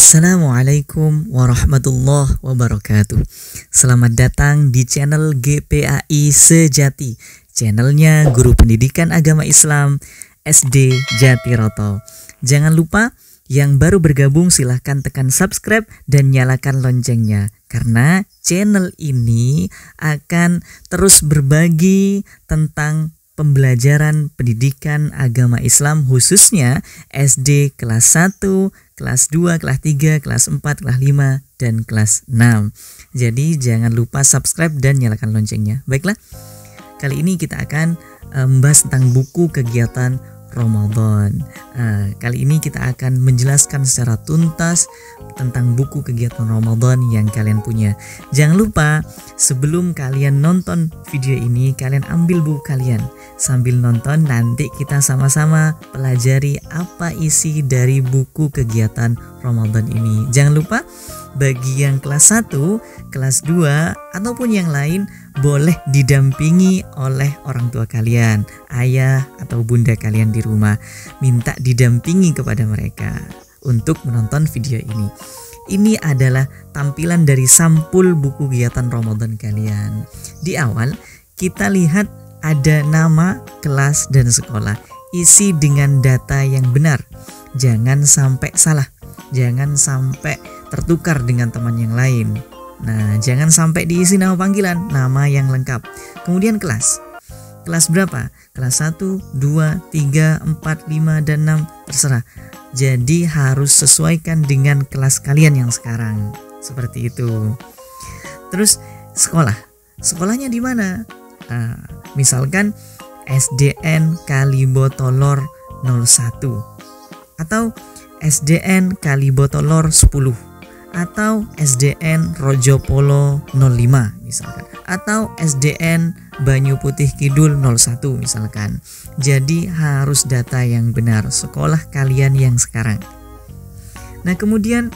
Assalamualaikum warahmatullahi wabarakatuh. Selamat datang di channel GPAI Sejati, channelnya Guru Pendidikan Agama Islam SD Jatiroto. Jangan lupa yang baru bergabung silahkan tekan subscribe dan nyalakan loncengnya, karena channel ini akan terus berbagi tentang pembelajaran pendidikan agama Islam, khususnya SD kelas 1, kelas 2, kelas 3, kelas 4, kelas 5, dan kelas 6. Jadi jangan lupa subscribe dan nyalakan loncengnya. Baiklah, kali ini kita akan membahas tentang buku kegiatan Ramadan. Kali ini kita akan menjelaskan secara tuntas tentang buku kegiatan Ramadan yang kalian punya. Jangan lupa sebelum kalian nonton video ini, kalian ambil buku kalian. Sambil nonton nanti kita sama-sama pelajari apa isi dari buku kegiatan Ramadan ini. Jangan lupa bagi yang kelas 1, kelas 2 ataupun yang lain boleh didampingi oleh orang tua kalian, ayah atau bunda kalian di rumah. Minta didampingi kepada mereka untuk menonton video ini. Ini adalah tampilan dari sampul buku kegiatan Ramadan kalian. Di awal kita lihat ada nama, kelas, dan sekolah. Isi dengan data yang benar. Jangan sampai salah. Jangan sampai tertukar dengan teman yang lain. Nah, jangan sampai diisi nama panggilan, nama yang lengkap. Kemudian kelas. Kelas berapa? Kelas 1, 2, 3, 4, 5, dan 6, terserah. Jadi harus sesuaikan dengan kelas kalian yang sekarang. Seperti itu. Terus sekolah. Sekolahnya di mana? Misalkan SDN Kalibotolor 01 atau SDN Kalibotolor 10 atau SDN Rojopolo 05 misalkan, atau SDN Banyu Putih Kidul 01 misalkan. Jadi harus data yang benar, sekolah kalian yang sekarang. Nah, kemudian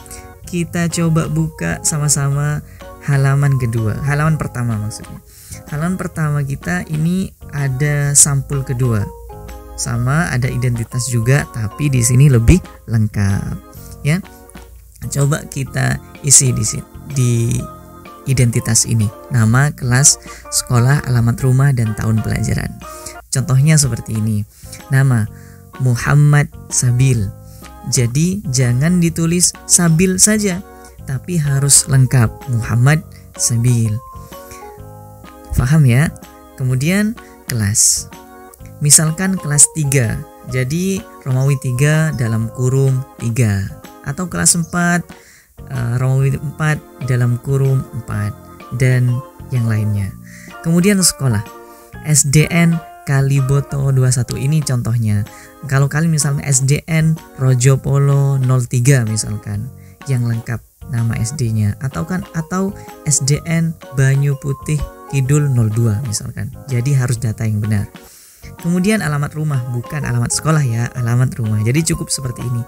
kita coba buka sama-sama halaman kedua, halaman pertama maksudnya. Halaman pertama kita ini ada sampul kedua. Sama ada identitas juga, tapi di sini lebih lengkap, ya. Coba kita isi di identitas ini. Nama, kelas, sekolah, alamat rumah, dan tahun pelajaran. Contohnya seperti ini. Nama Muhammad Sabil. Jadi jangan ditulis Sabil saja, tapi harus lengkap Muhammad Sabil. Paham ya? Kemudian kelas. Misalkan kelas 3. Jadi Romawi 3 dalam kurung 3. Atau kelas 4 Romawi 4 dalam kurung 4, dan yang lainnya. Kemudian sekolah. SDN Kaliboto 21 ini contohnya. Kalau kalian misalnya SDN Rojopolo 03 misalkan, yang lengkap nama SD-nya, atau SDN Banyu Putih Kidul 02 misalkan. Jadi harus data yang benar. Kemudian alamat rumah, bukan alamat sekolah ya, alamat rumah. Jadi cukup seperti ini.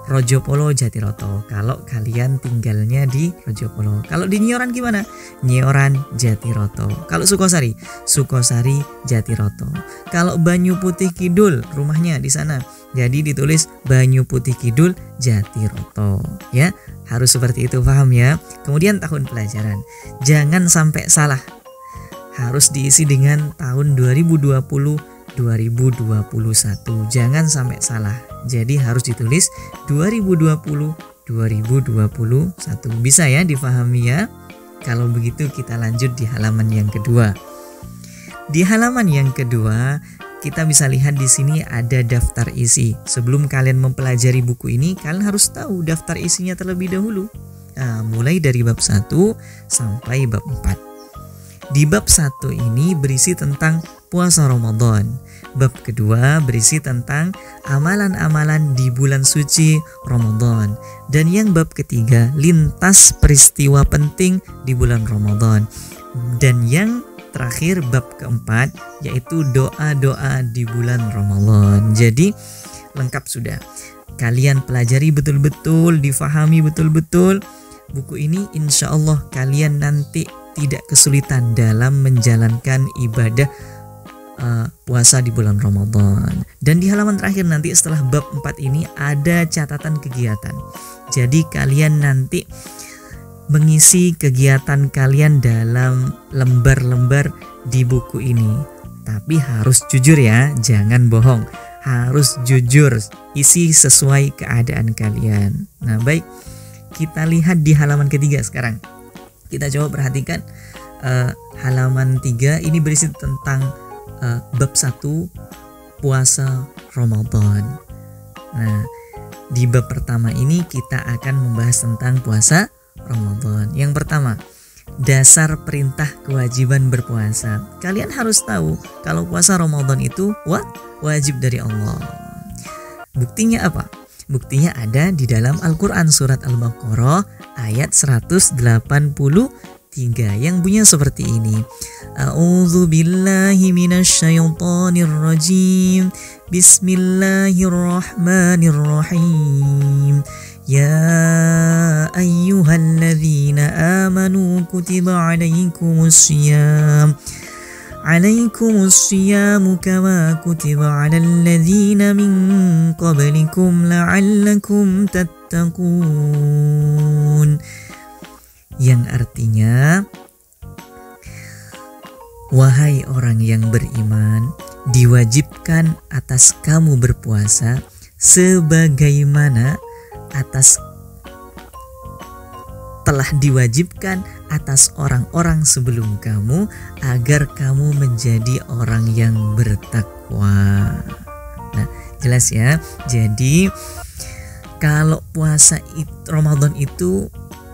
Rojopolo Jatiroto. Kalau kalian tinggalnya di Rojopolo. Kalau di Nyoran gimana? Nyoran Jatiroto. Kalau Sukosari, Sukosari Jatiroto. Kalau Banyu Putih Kidul, rumahnya di sana. Jadi ditulis Banyu Putih Kidul Jatiroto, ya. Harus seperti itu, paham ya? Kemudian tahun pelajaran. Jangan sampai salah. Harus diisi dengan tahun 2020-2021. Jangan sampai salah. Jadi harus ditulis 2020-2021. Bisa ya difahami ya? Kalau begitu kita lanjut di halaman yang kedua. Di halaman yang kedua, kita bisa lihat di sini ada daftar isi. Sebelum kalian mempelajari buku ini, kalian harus tahu daftar isinya terlebih dahulu. Mulai dari bab 1 sampai bab 4. Di bab 1 ini berisi tentang puasa Ramadan. Bab kedua berisi tentang amalan-amalan di bulan suci Ramadan. Dan yang bab ketiga, lintas peristiwa penting di bulan Ramadan. Dan yang terakhir bab keempat, yaitu doa-doa di bulan Ramadan. Jadi lengkap sudah. Kalian pelajari betul-betul, difahami betul-betul. Buku ini insya Allah kalian nanti tidak kesulitan dalam menjalankan ibadah puasa di bulan Ramadan. Dan di halaman terakhir nanti setelah bab 4 ini ada catatan kegiatan. Jadi kalian nanti mengisi kegiatan kalian dalam lembar-lembar di buku ini. Tapi harus jujur ya, jangan bohong. Harus jujur, isi sesuai keadaan kalian. Nah baik, kita lihat di halaman ketiga sekarang. Kita coba perhatikan halaman 3 ini berisi tentang bab 1 puasa Ramadan. Nah, di bab pertama ini kita akan membahas tentang puasa Ramadan. Yang pertama, dasar perintah kewajiban berpuasa. Kalian harus tahu kalau puasa Ramadan itu wajib dari Allah. Buktinya apa? Buktinya ada di dalam Al-Quran surat Al-Baqarah ayat 183 yang bunyinya seperti ini. A'udzu billahi minasyaitonir rajim. Bismillahirrahmanirrahim. Ya ayyuhalladzina amanu kutiba alaikumus siyam kama kutiba alal ladzina min qablikum la'allakum tattaqun. Yang artinya, wahai orang yang beriman, diwajibkan atas kamu berpuasa sebagaimana telah diwajibkan atas orang-orang sebelum kamu, agar kamu menjadi orang yang bertakwa. Nah, jelas ya. Jadi kalau puasa Ramadan itu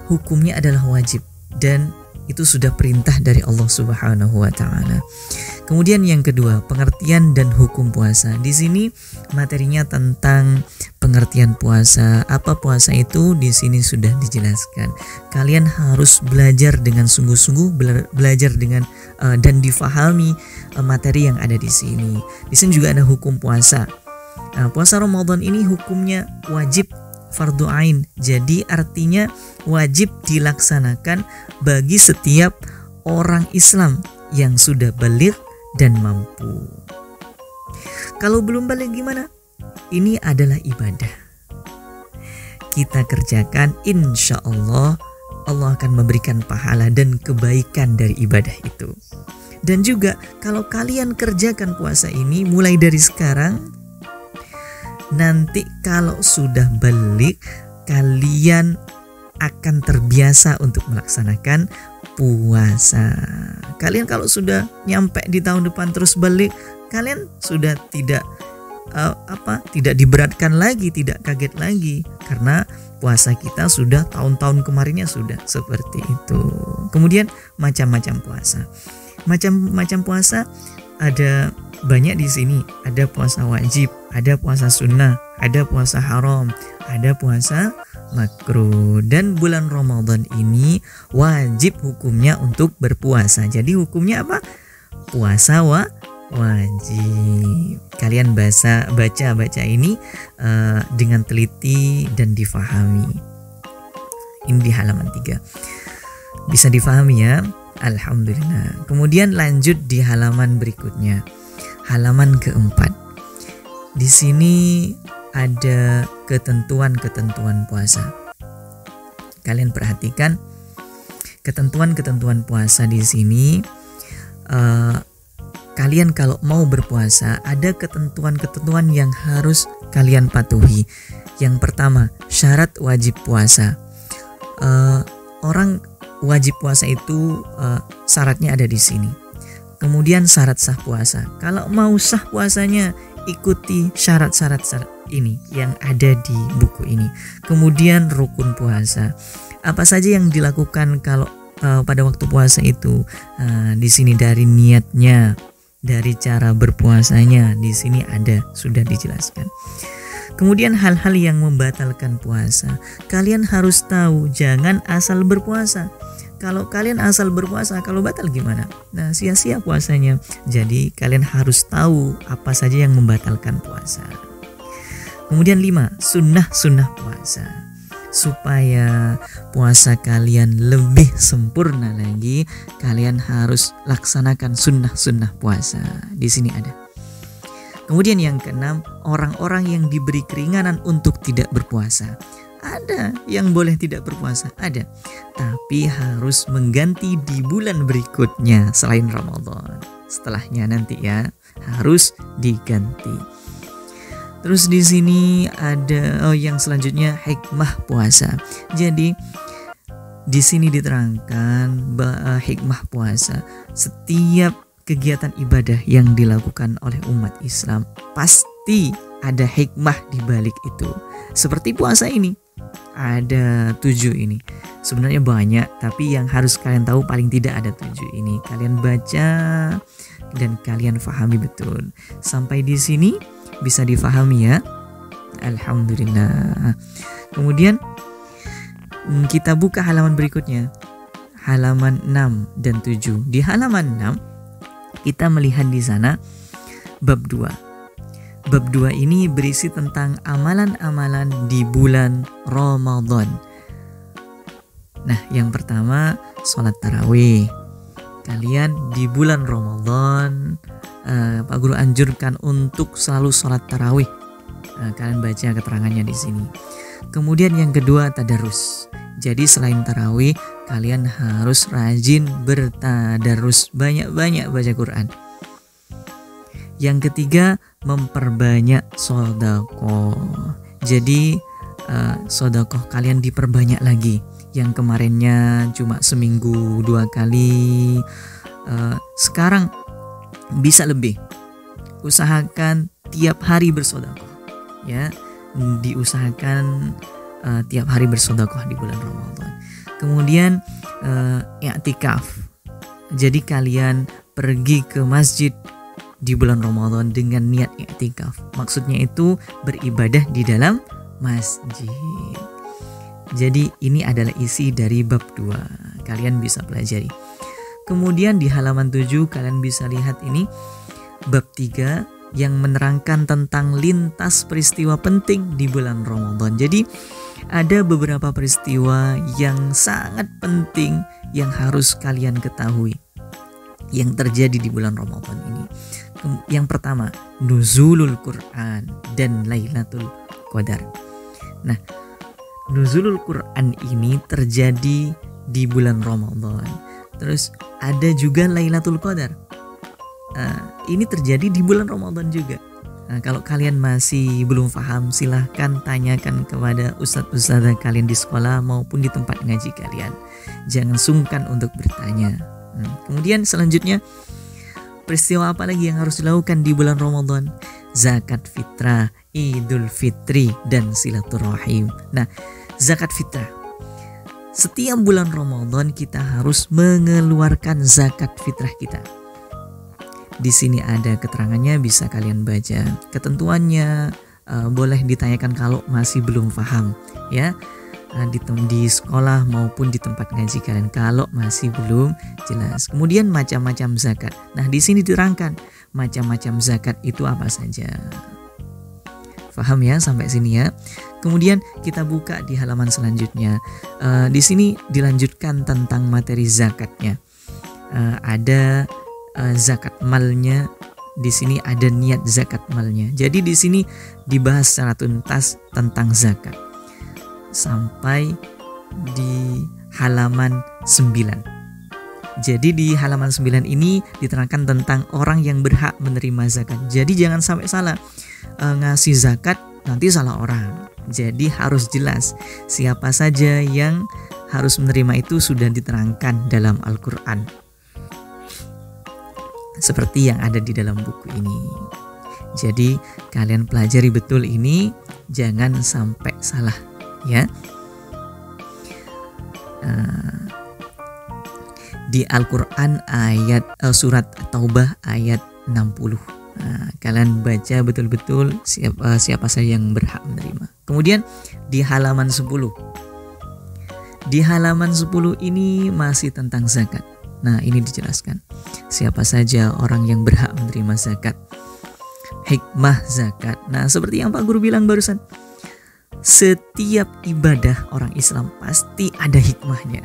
hukumnya adalah wajib dan itu sudah perintah dari Allah Subhanahu wa taala. Kemudian yang kedua, pengertian dan hukum puasa. Di sini materinya tentang pengertian puasa. Apa puasa itu? Di sini sudah dijelaskan. Kalian harus belajar dengan sungguh-sungguh, belajar dengan dan difahami materi yang ada di sini. Di sini juga ada hukum puasa. Puasa Ramadan ini hukumnya wajib fardu ain. Jadi artinya wajib dilaksanakan bagi setiap orang Islam yang sudah baligh dan mampu. Kalau belum baligh gimana? Ini adalah ibadah. Kita kerjakan, insya Allah Allah akan memberikan pahala dan kebaikan dari ibadah itu. Dan juga kalau kalian kerjakan puasa ini mulai dari sekarang, nanti kalau sudah baligh kalian akan terbiasa untuk melaksanakan puasa. Kalian kalau sudah nyampe di tahun depan terus baligh, kalian sudah tidak diberatkan lagi, tidak kaget lagi, karena puasa kita sudah tahun-tahun kemarinnya sudah seperti itu. Kemudian macam-macam puasa. Macam-macam puasa ada banyak di sini. Ada puasa wajib, ada puasa sunnah, ada puasa haram, ada puasa makruh. Dan bulan Ramadan ini wajib hukumnya untuk berpuasa. Jadi hukumnya apa? Puasa wajib. Kalian baca ini dengan teliti dan difahami. Ini di halaman 3. Bisa difahami ya? Alhamdulillah. Kemudian lanjut di halaman berikutnya. Halaman keempat. Di sini ada ketentuan-ketentuan puasa. Kalian perhatikan ketentuan-ketentuan puasa di sini. Kalian kalau mau berpuasa ada ketentuan-ketentuan yang harus kalian patuhi. Yang pertama, syarat wajib puasa. Orang wajib puasa itu syaratnya ada di sini. Kemudian syarat sah puasa. Kalau mau sah puasanya, ikuti syarat-syarat ini yang ada di buku ini. Kemudian rukun puasa. Apa saja yang dilakukan kalau pada waktu puasa itu? Di sini dari niatnya, dari cara berpuasanya, di sini ada, sudah dijelaskan. Kemudian hal-hal yang membatalkan puasa. Kalian harus tahu, jangan asal berpuasa. Kalau kalian asal berpuasa, kalau batal gimana? Nah, sia-sia puasanya. Jadi kalian harus tahu apa saja yang membatalkan puasa. Kemudian 5, sunnah puasa. supaya puasa kalian lebih sempurna lagi, kalian harus laksanakan sunnah-sunnah puasa. Di sini ada. Kemudian yang keenam, orang-orang yang diberi keringanan untuk tidak berpuasa. Ada yang boleh tidak berpuasa, ada. Tapi harus mengganti di bulan berikutnya selain Ramadan. Setelahnya nanti ya, harus diganti. Terus di sini ada yang selanjutnya hikmah puasa. Jadi di sini diterangkan bahwa hikmah puasa, setiap kegiatan ibadah yang dilakukan oleh umat Islam pasti ada hikmah di balik itu. Seperti puasa ini, ada 7 ini. Sebenarnya banyak, tapi yang harus kalian tahu paling tidak ada 7 ini. Kalian baca dan kalian fahami betul. Sampai di sini bisa difahami ya. Alhamdulillah. Kemudian kita buka halaman berikutnya. Halaman 6 dan 7. Di halaman 6 kita melihat di sana bab 2. Bab 2 ini berisi tentang amalan-amalan di bulan Ramadan. Nah, yang pertama sholat tarawih. Kalian di bulan Ramadan, Pak Guru anjurkan untuk selalu sholat tarawih. Kalian baca keterangannya di sini. Kemudian yang kedua tadarus. Jadi selain tarawih, kalian harus rajin bertadarus, banyak-banyak baca Quran. Yang ketiga, memperbanyak sedekah. Jadi sedekah kalian diperbanyak lagi. Yang kemarinnya cuma seminggu 2 kali, sekarang bisa lebih. Usahakan tiap hari bersedekah, ya. Diusahakan tiap hari bersedekah di bulan Ramadan. Kemudian i'tikaf. Jadi kalian pergi ke masjid di bulan Ramadan dengan niat i'tikaf. Maksudnya itu beribadah di dalam masjid. Jadi ini adalah isi dari bab 2. Kalian bisa pelajari. Kemudian di halaman 7 kalian bisa lihat ini bab 3 yang menerangkan tentang lintas peristiwa penting di bulan Ramadan. Jadi ada beberapa peristiwa yang sangat penting yang harus kalian ketahui yang terjadi di bulan Ramadan ini. Yang pertama, nuzulul Quran dan Lailatul Qadar. Nah, nuzulul Quran ini terjadi di bulan Ramadan. Terus ada juga Lailatul Qadar. Ini terjadi di bulan Ramadan juga. Nah, kalau kalian masih belum paham, silahkan tanyakan kepada ustadz-ustadzah kalian di sekolah maupun di tempat ngaji kalian. Jangan sungkan untuk bertanya. Kemudian selanjutnya, peristiwa apa lagi yang harus dilakukan di bulan Ramadan? Zakat fitrah, Idul Fitri, dan silaturahim. Nah, zakat fitrah. Setiap bulan Ramadan kita harus mengeluarkan zakat fitrah kita. Di sini ada keterangannya, bisa kalian baca. Ketentuannya boleh ditanyakan kalau masih belum paham, ya, di sekolah maupun di tempat ngaji kalian kalau masih belum jelas. Kemudian macam-macam zakat. Nah, di sini diterangkan macam-macam zakat itu apa saja. Paham ya sampai sini ya. Kemudian kita buka di halaman selanjutnya. Di sini dilanjutkan tentang materi zakatnya. Ada zakat malnya, di sini ada niat zakat malnya. Jadi di sini dibahas secara tuntas tentang zakat sampai di halaman 9. Jadi di halaman 9 ini diterangkan tentang orang yang berhak menerima zakat. Jadi jangan sampai salah ngasih zakat nanti salah orang. Jadi harus jelas siapa saja yang harus menerima itu sudah diterangkan dalam Al-Quran. Seperti yang ada di dalam buku ini. Jadi kalian pelajari betul ini, jangan sampai salah ya. Di Al-Quran ayat surat Taubah ayat 60. Kalian baca betul-betul siapa saja yang berhak menerima. Kemudian di halaman 10. Di halaman 10 ini masih tentang zakat. Nah, ini dijelaskan siapa saja orang yang berhak menerima zakat. Hikmah zakat. Nah, seperti yang Pak Guru bilang barusan, setiap ibadah orang Islam pasti ada hikmahnya.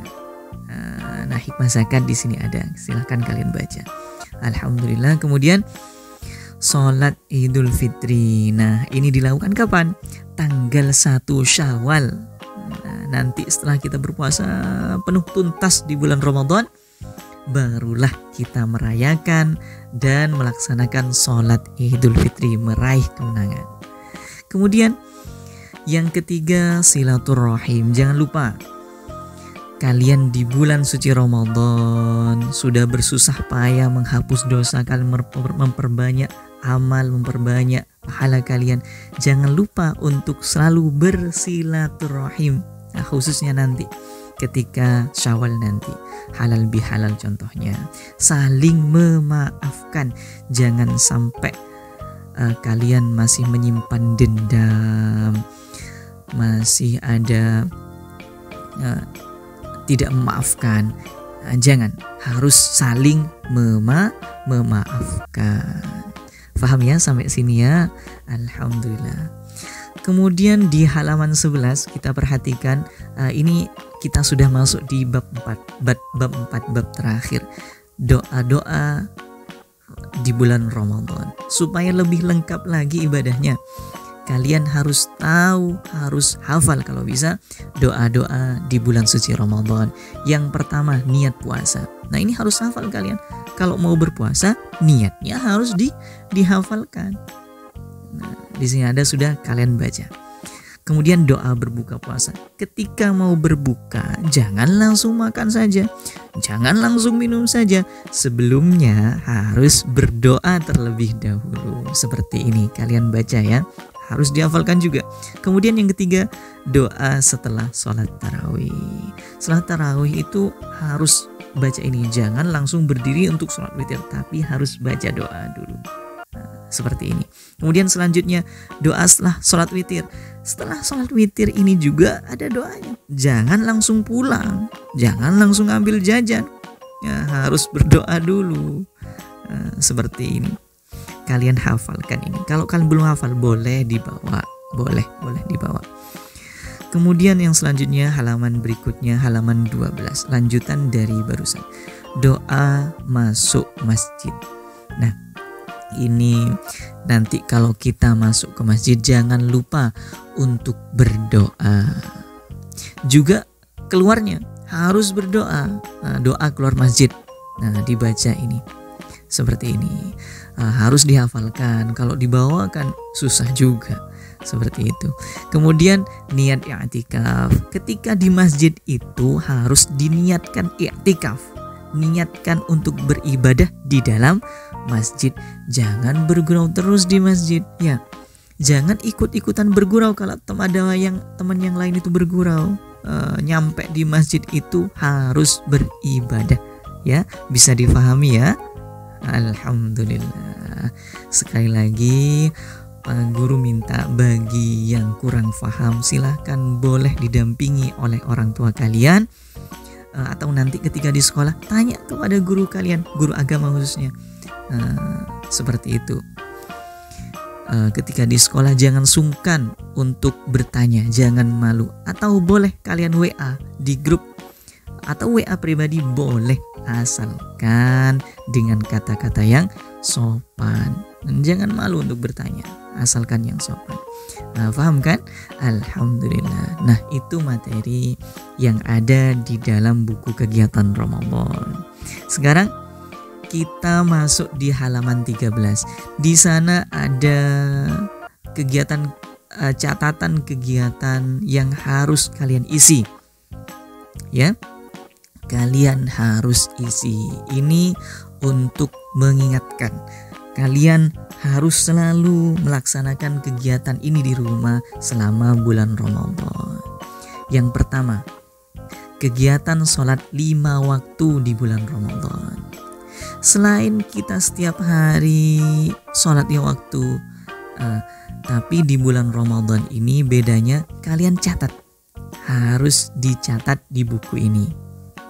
Nah, hikmah zakat di sini ada. Silahkan kalian baca. Alhamdulillah. Kemudian sholat Idul Fitri. Nah, ini dilakukan kapan? Tanggal 1 Syawal. Nah, nanti setelah kita berpuasa penuh tuntas di bulan Ramadan, barulah kita merayakan dan melaksanakan sholat Idul Fitri, meraih kemenangan. Kemudian yang ketiga, silaturahim. Jangan lupa, kalian di bulan suci Ramadan sudah bersusah payah menghapus dosa kalian, memperbanyak amal, memperbanyak pahala kalian. Jangan lupa untuk selalu bersilaturahim. Nah, khususnya nanti ketika Syawal nanti, halal bihalal contohnya, saling memaafkan. Jangan sampai kalian masih menyimpan dendam, masih ada tidak memaafkan. Jangan, harus saling memaafkan. Paham ya sampai sini ya? Alhamdulillah. Kemudian di halaman 11 kita perhatikan, ini kita sudah masuk di bab 4, bab terakhir. Doa-doa di bulan Ramadan. Supaya lebih lengkap lagi ibadahnya, kalian harus tahu, harus hafal kalau bisa doa-doa di bulan suci Ramadan. Yang pertama, niat puasa. Nah, ini harus hafal kalian. Kalau mau berpuasa, niatnya harus dihafalkan. Nah, di sini ada, sudah kalian baca. Kemudian doa berbuka puasa. Ketika mau berbuka, jangan langsung makan saja, jangan langsung minum saja. Sebelumnya harus berdoa terlebih dahulu. Seperti ini, kalian baca ya. Harus dihafalkan juga. Kemudian yang ketiga, doa setelah sholat tarawih. Setelah tarawih itu harus baca ini. Jangan langsung berdiri untuk sholat witir, tapi harus baca doa dulu. Seperti ini. Kemudian selanjutnya doa setelah sholat witir. Setelah sholat witir ini juga ada doanya. Jangan langsung pulang, jangan langsung ambil jajan ya, harus berdoa dulu. Seperti ini. Kalian hafalkan ini. Kalau kalian belum hafal, boleh dibawa, boleh dibawa. Kemudian yang selanjutnya, halaman berikutnya, halaman 12, lanjutan dari barusan. Doa masuk masjid. Nah, ini nanti kalau kita masuk ke masjid, jangan lupa untuk berdoa. Juga keluarnya harus berdoa. Nah, doa keluar masjid. Nah, dibaca ini. Seperti ini. Harus dihafalkan. Kalau dibawakan susah juga. Seperti itu. Kemudian niat i'tikaf. Ketika di masjid itu harus diniatkan i'tikaf. Niatkan untuk beribadah di dalam masjid. Jangan bergurau terus di masjid ya. Jangan ikut-ikutan bergurau. Kalau ada teman yang lain itu bergurau, nyampe di masjid itu harus beribadah ya. Bisa difahami ya? Alhamdulillah. Sekali lagi, Pak Guru minta bagi yang kurang paham, silahkan boleh didampingi oleh orang tua kalian, atau nanti ketika di sekolah tanya kepada guru kalian, guru agama khususnya. Seperti itu. Ketika di sekolah jangan sungkan untuk bertanya, jangan malu. Atau boleh kalian WA di grup atau WA pribadi, boleh, asalkan dengan kata-kata yang sopan. Jangan malu untuk bertanya, asalkan yang sopan. Paham kan? Alhamdulillah. Nah, itu materi yang ada di dalam buku kegiatan Ramadan. Sekarang kita masuk di halaman 13. Di sana ada kegiatan, catatan kegiatan yang harus kalian isi. Ya, kalian harus isi. Ini untuk mengingatkan kalian harus selalu melaksanakan kegiatan ini di rumah selama bulan Ramadan. Yang pertama, kegiatan sholat 5 waktu di bulan Ramadan. Selain kita setiap hari sholat 5 waktu, tapi di bulan Ramadan ini bedanya, kalian catat. Harus dicatat di buku ini,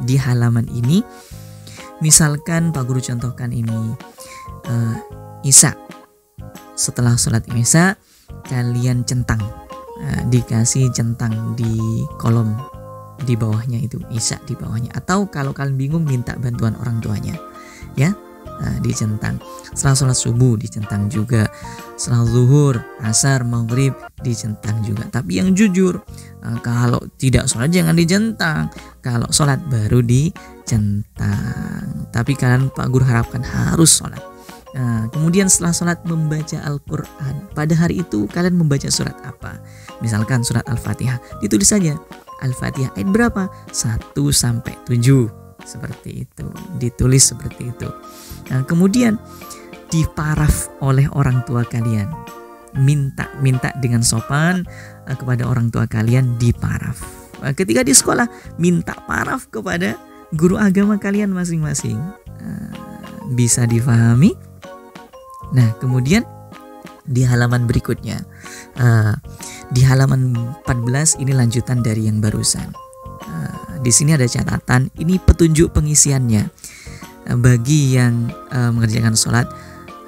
di halaman ini. Misalkan Pak Guru contohkan ini, Isya. Setelah sholat Isya kalian centang. dikasih centang di kolom di bawahnya itu, isya di bawahnya. Atau kalau kalian bingung minta bantuan orang tuanya ya, dicentang. Setelah sholat subuh dicentang juga, setelah zuhur, asar, maghrib dicentang juga. Tapi yang jujur, kalau tidak sholat jangan dicentang, kalau sholat baru dicentang. Tapi kalian Pak Guru harapkan harus sholat. Kemudian setelah sholat membaca Al-Quran. Pada hari itu kalian membaca surat apa? Misalkan surat Al-Fatihah, ditulis saja Al-Fatihah ayat berapa? 1 sampai 7. Seperti itu, ditulis seperti itu. Kemudian diparaf oleh orang tua kalian. Minta dengan sopan kepada orang tua kalian, diparaf. Ketika di sekolah, minta paraf kepada guru agama kalian masing-masing. Bisa difahami? Nah, kemudian di halaman berikutnya, di halaman 14 ini lanjutan dari yang barusan. Di sini ada catatan, ini petunjuk pengisiannya. Bagi yang mengerjakan sholat,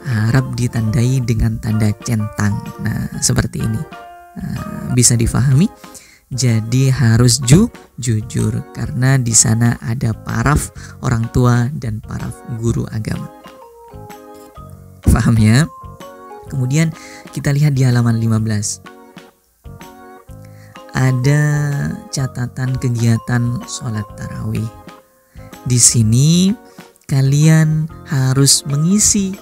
harap ditandai dengan tanda centang. Nah, seperti ini. Bisa difahami? Jadi harus jujur karena di sana ada paraf orang tua dan paraf guru agama. Paham ya? Kemudian kita lihat di halaman 15. Ada catatan kegiatan sholat tarawih. Di sini kalian harus mengisi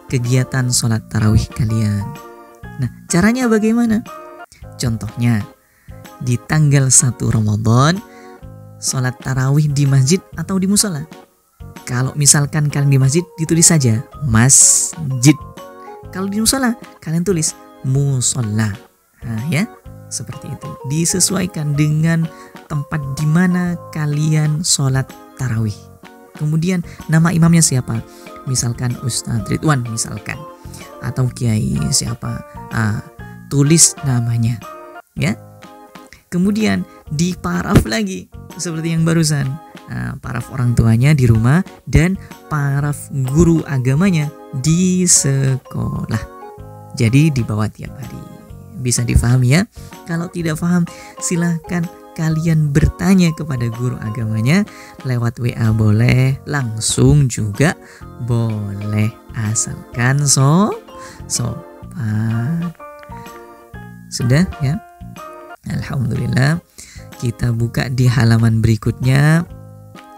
kegiatan sholat tarawih kalian. Nah, caranya bagaimana? Contohnya, di tanggal 1 Ramadan sholat tarawih di masjid atau di musola. Kalau misalkan kalian di masjid, ditulis saja masjid. Kalau di musola, kalian tulis musola. Nah, ya, seperti itu. Disesuaikan dengan tempat di mana kalian sholat tarawih. Kemudian nama imamnya siapa? Misalkan Ustadz Ridwan misalkan, atau Kiai siapa? Tulis namanya, ya. Kemudian diparaf lagi seperti yang barusan. Paraf orang tuanya di rumah dan paraf guru agamanya di sekolah. Jadi dibawa tiap hari. Bisa difahami ya? Kalau tidak paham, silahkan kalian bertanya kepada guru agamanya lewat WA boleh, langsung juga boleh, asalkan sopan. Sudah ya? Alhamdulillah. Kita buka di halaman berikutnya.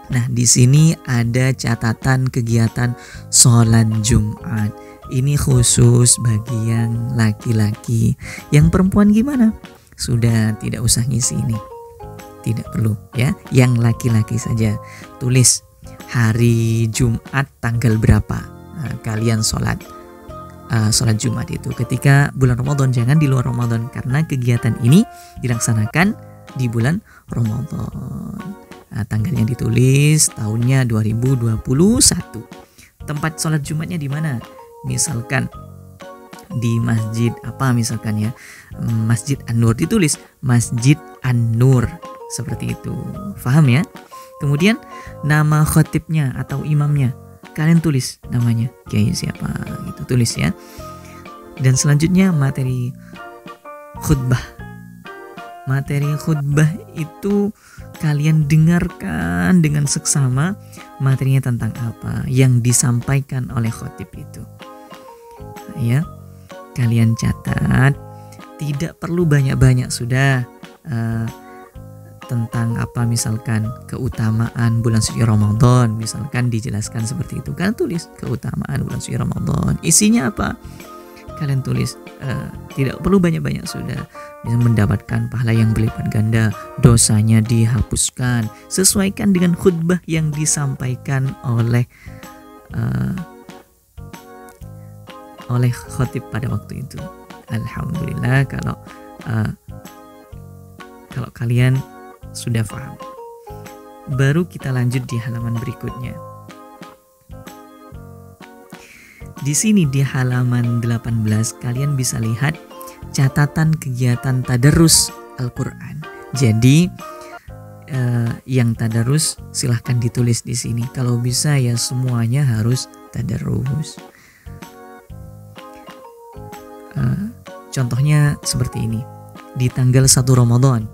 Nah, di sini ada catatan kegiatan sholat Jumat. Ini khusus bagi yang laki-laki. Yang perempuan gimana? Sudah tidak usah ngisi ini. Tidak perlu ya. Yang laki-laki saja. Tulis hari Jumat tanggal berapa kalian sholat Jumat itu. Ketika bulan Ramadan, jangan di luar Ramadan, karena kegiatan ini dilaksanakan di bulan Ramadan. Tanggalnya ditulis, tahunnya 2021. Tempat sholat Jumatnya di mana? Misalkan di masjid apa misalkan ya, Masjid An-Nur, ditulis Masjid An-Nur, seperti itu. Paham ya? Kemudian nama khatibnya atau imamnya kalian tulis namanya, kiai siapa gitu, tulis ya. Dan selanjutnya materi khutbah. Materi khutbah itu kalian dengarkan dengan seksama materinya tentang apa yang disampaikan oleh khatib itu. Ya, kalian catat, tidak perlu banyak-banyak sudah tentang apa misalkan keutamaan bulan suci Ramadan, misalkan dijelaskan seperti itu. Kalian tulis keutamaan bulan suci Ramadan. Isinya apa? Kalian tulis, tidak perlu banyak-banyak sudah. Bisa mendapatkan pahala yang berlipat ganda, dosanya dihapuskan. Sesuaikan dengan khutbah yang disampaikan oleh khatib pada waktu itu. Alhamdulillah kalau kalian sudah paham. Baru kita lanjut di halaman berikutnya. Di sini di halaman 18 kalian bisa lihat catatan kegiatan tadarus Al-Quran. Jadi yang tadarus silahkan ditulis di sini. Kalau bisa ya semuanya harus tadarus. Contohnya seperti ini. Di tanggal 1 Ramadan,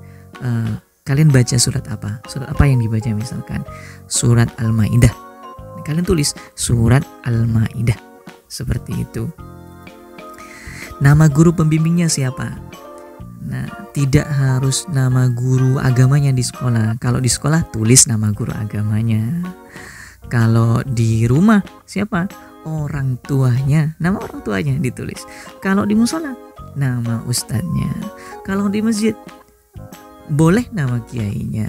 kalian baca surat apa? Surat apa yang dibaca misalkan? Surat Al-Maidah. Kalian tulis surat Al-Maidah. Seperti itu. Nama guru pembimbingnya siapa? Nah, tidak harus nama guru agamanya di sekolah. Kalau di sekolah tulis nama guru agamanya. Kalau di rumah siapa? Orang tuanya. Nama orang tuanya ditulis. Kalau di musola, nama ustadznya. Kalau di masjid, boleh nama kiainya.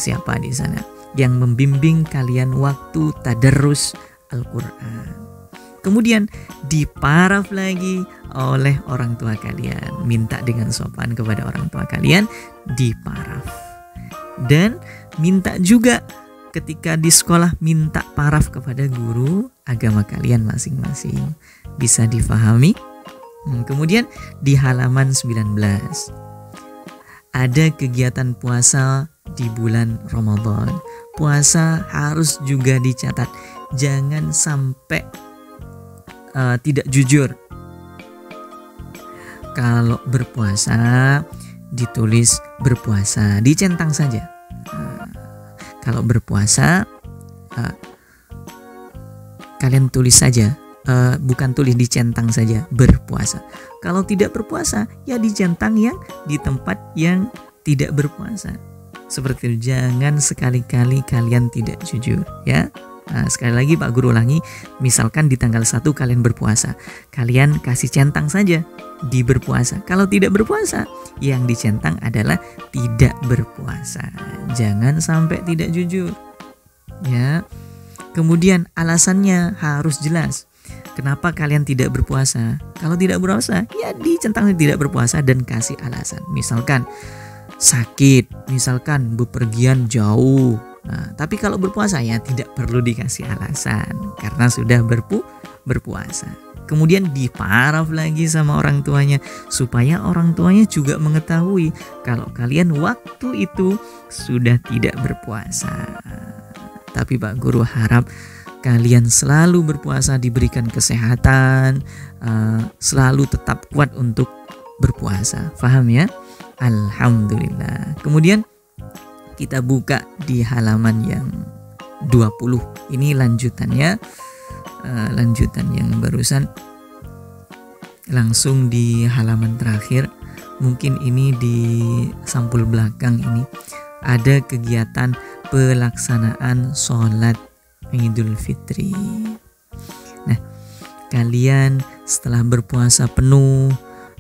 Siapa di sana yang membimbing kalian waktu tadarrus Al-Quran. Kemudian diparaf lagi oleh orang tua kalian. Minta dengan sopan kepada orang tua kalian, diparaf. Dan minta juga ketika di sekolah, minta paraf kepada guru agama kalian masing-masing. Bisa difahami? Kemudian di halaman 19 ada kegiatan puasa di bulan Ramadan. Puasa harus juga dicatat. Jangan sampai tidak jujur. Kalau berpuasa ditulis berpuasa, dicentang saja. Kalau berpuasa kalian tulis saja, bukan tulis dicentang saja, berpuasa. Kalau tidak berpuasa ya dicentang yang di tempat yang tidak berpuasa. Seperti itu, jangan sekali-kali kalian tidak jujur ya. Nah, sekali lagi Pak Guru ulangi, misalkan di tanggal 1 kalian berpuasa, kalian kasih centang saja di berpuasa. Kalau tidak berpuasa, yang dicentang adalah tidak berpuasa. Jangan sampai tidak jujur. Ya. Kemudian alasannya harus jelas. Kenapa kalian tidak berpuasa? Kalau tidak berpuasa, ya dicentang tidak berpuasa dan kasih alasan. Misalkan sakit, misalkan bepergian jauh. Nah, tapi kalau berpuasa ya tidak perlu dikasih alasan karena sudah berpuasa. Kemudian diparaf lagi sama orang tuanya supaya orang tuanya juga mengetahui kalau kalian waktu itu sudah tidak berpuasa. Tapi Pak Guru harap kalian selalu berpuasa, diberikan kesehatan, selalu tetap kuat untuk berpuasa. Paham ya? Alhamdulillah. Kemudian kita buka di halaman yang 20. Ini lanjutannya, lanjutan yang barusan. Langsung di halaman terakhir. Mungkin ini di sampul belakang ini ada kegiatan pelaksanaan sholat Idul Fitri. Nah, kalian setelah berpuasa penuh,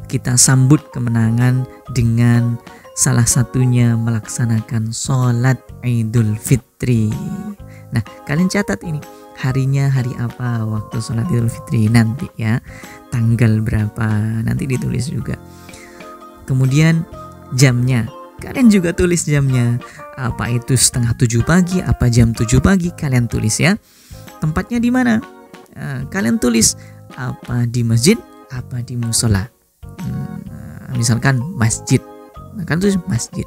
kita sambut kemenangan dengan salah satunya melaksanakan sholat Idul Fitri. Nah, kalian catat ini. Harinya hari apa waktu sholat Idul Fitri nanti ya. Tanggal berapa nanti ditulis juga. Kemudian jamnya. Kalian juga tulis jamnya. Apa itu 6:30 pagi, apa jam 7 pagi, kalian tulis ya. Tempatnya di mana? Kalian tulis apa di masjid, apa di musola. Misalkan masjid. Kan tulis masjid.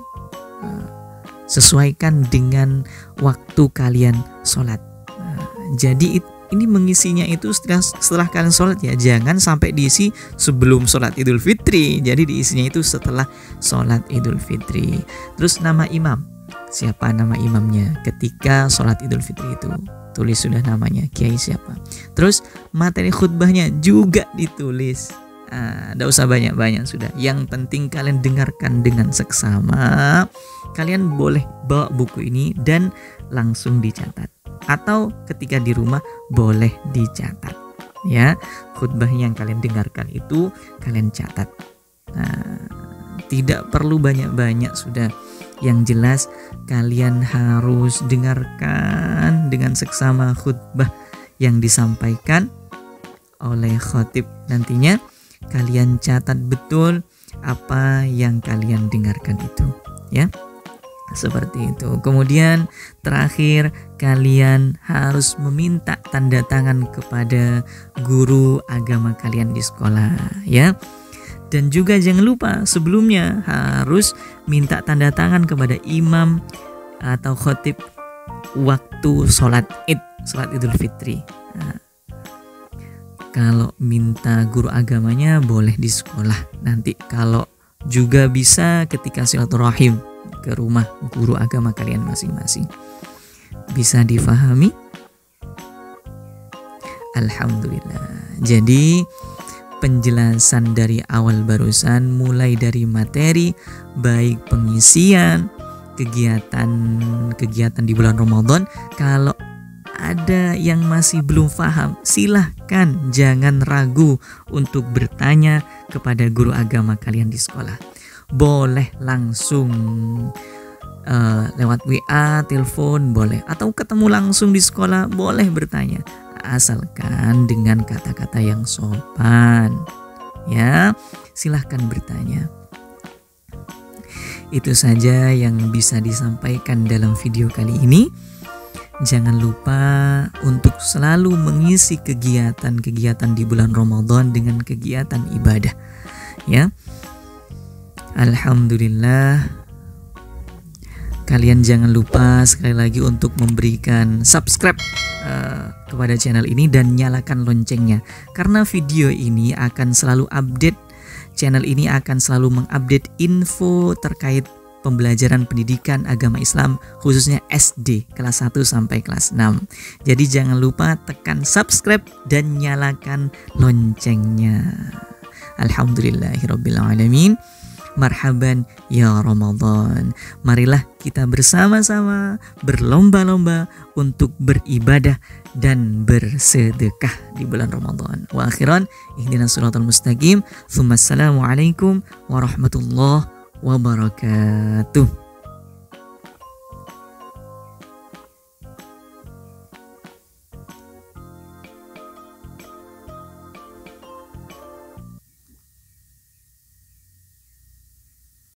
Sesuaikan dengan waktu kalian sholat. Jadi ini mengisinya itu setelah kalian sholat ya. Jangan sampai diisi sebelum sholat Idul Fitri. Jadi diisinya itu setelah sholat Idul Fitri. Terus nama imam. Siapa nama imamnya ketika sholat Idul Fitri itu? Tulis sudah namanya, kiai siapa. Terus materi khutbahnya juga ditulis. Tidak usah banyak-banyak sudah. Yang penting kalian dengarkan dengan seksama. Kalian boleh bawa buku ini dan langsung dicatat. Atau ketika di rumah boleh dicatat. Ya, khutbah yang kalian dengarkan itu kalian catat. Tidak perlu banyak-banyak sudah. Yang jelas kalian harus dengarkan dengan seksama khutbah yang disampaikan oleh khatib nantinya. Kalian catat betul apa yang kalian dengarkan itu, ya. Seperti itu. Kemudian terakhir kalian harus meminta tanda tangan kepada guru agama kalian di sekolah, ya. Dan juga jangan lupa sebelumnya harus minta tanda tangan kepada imam atau khatib waktu sholat Idul Fitri. Kalau minta guru agamanya boleh di sekolah. Nanti kalau juga bisa ketika silaturahim ke rumah guru agama kalian masing-masing. Bisa difahami? Alhamdulillah. Jadi penjelasan dari awal barusan, mulai dari materi, baik pengisian, kegiatan di bulan Ramadan. Kalau ada yang masih belum paham, silahkan jangan ragu untuk bertanya kepada guru agama kalian di sekolah. Boleh langsung lewat WA, telepon boleh, atau ketemu langsung di sekolah boleh bertanya, asalkan dengan kata-kata yang sopan. Ya, silahkan bertanya. Itu saja yang bisa disampaikan dalam video kali ini. Jangan lupa untuk selalu mengisi kegiatan-kegiatan di bulan Ramadan dengan kegiatan ibadah. Ya, alhamdulillah. Kalian jangan lupa sekali lagi untuk memberikan subscribe kepada channel ini dan nyalakan loncengnya, karena video ini akan selalu update. Channel ini akan selalu mengupdate info terkait pembelajaran pendidikan agama Islam, khususnya SD kelas 1 sampai kelas 6. Jadi jangan lupa tekan subscribe dan nyalakan loncengnya. Alhamdulillahirabbil alamin. Marhaban ya Ramadan. Marilah kita bersama-sama berlomba-lomba untuk beribadah dan bersedekah di bulan Ramadan. Wa akhiran, ihdinas siratal mustaqim. Assalamualaikum warahmatullahi wabarakatuh.